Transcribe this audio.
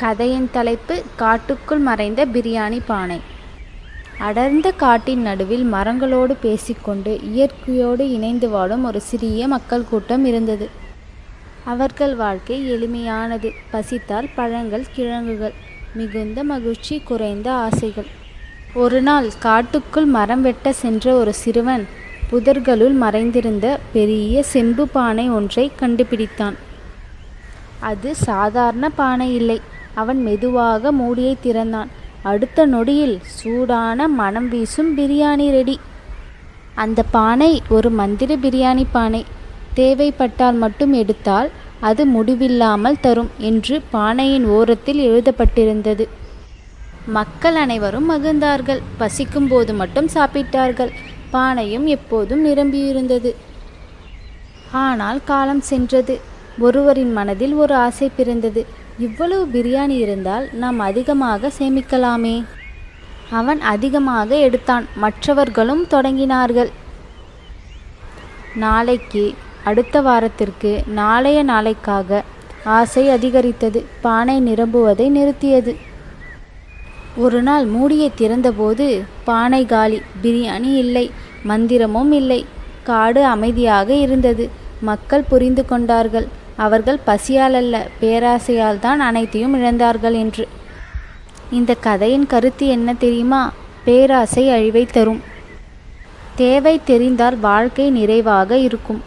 கதையின் தலைப்பு காட்டுக்குள் மறைந்த பிரியாணி பானை. அடர்ந்த காட்டின் நடுவில் மரங்களோடு பேசிக்கொண்டு இயற்கையோடு இணைந்து வாழும் ஒரு சிறிய மக்கள் கூட்டம் இருந்தது. அவர்கள் வாழ்க்கை எளிமையானது. பசித்தால் பழங்கள், கிழங்குகள், மிகுந்த மகிழ்ச்சி, குறைந்த ஆசைகள். ஒரு நாள் காட்டுக்குள் மரம் வெட்ட சென்ற ஒரு சிறுவன் புதர்களுள் மறைந்திருந்த பெரிய செம்பு பானை ஒன்றை கண்டுபிடித்தான். அது சாதாரண பானை இல்லை. அவன் மெதுவாக மூடியை திறந்தான். அடுத்த நொடியில் சூடான மனம் வீசும் பிரியாணி ரெடி. அந்த பானை ஒரு மந்திர பிரியாணி பானை. தேவைப்பட்டால் மட்டும் எடுத்தால் அது முடிவில்லாமல் தரும் என்று பானையின் ஓரத்தில் எழுதப்பட்டிருந்தது. மக்கள் அனைவரும் மகிழ்ந்தார்கள். பசிக்கும் போது மட்டும் சாப்பிட்டார்கள். பானையும் எப்போதும் நிரம்பியிருந்தது. ஆனால் காலம் சென்றது. ஒருவரின் மனதில் ஒரு ஆசை பிறந்தது. இவ்வளவு பிரியாணி இருந்தால் நாம் அதிகமாக சேமிக்கலாமே. அவன் அதிகமாக எடுத்தான். மற்றவர்களும் தொடங்கினார்கள். நாளைக்கு, அடுத்த வாரத்திற்கு, நாளைய நாளைக்காக ஆசை அதிகரித்தது. பானை நிரம்புவதை நிறுத்தியது. ஒரு நாள் மூடியை திறந்தபோது பானை காலி. பிரியாணி இல்லை, மந்திரமும் இல்லை. காடு அமைதியாக இருந்தது. மக்கள் புரிந்து கொண்டார்கள், அவர்கள் பசியால் அல்ல, பேராசையால் தான் அனைத்தையும் இழந்தார்கள் என்று. இந்த கதையின் கருத்து என்ன தெரியுமா? பேராசை அழிவை தரும். தேவை தெரிந்தால் வாழ்க்கை நிறைவாக இருக்கும்.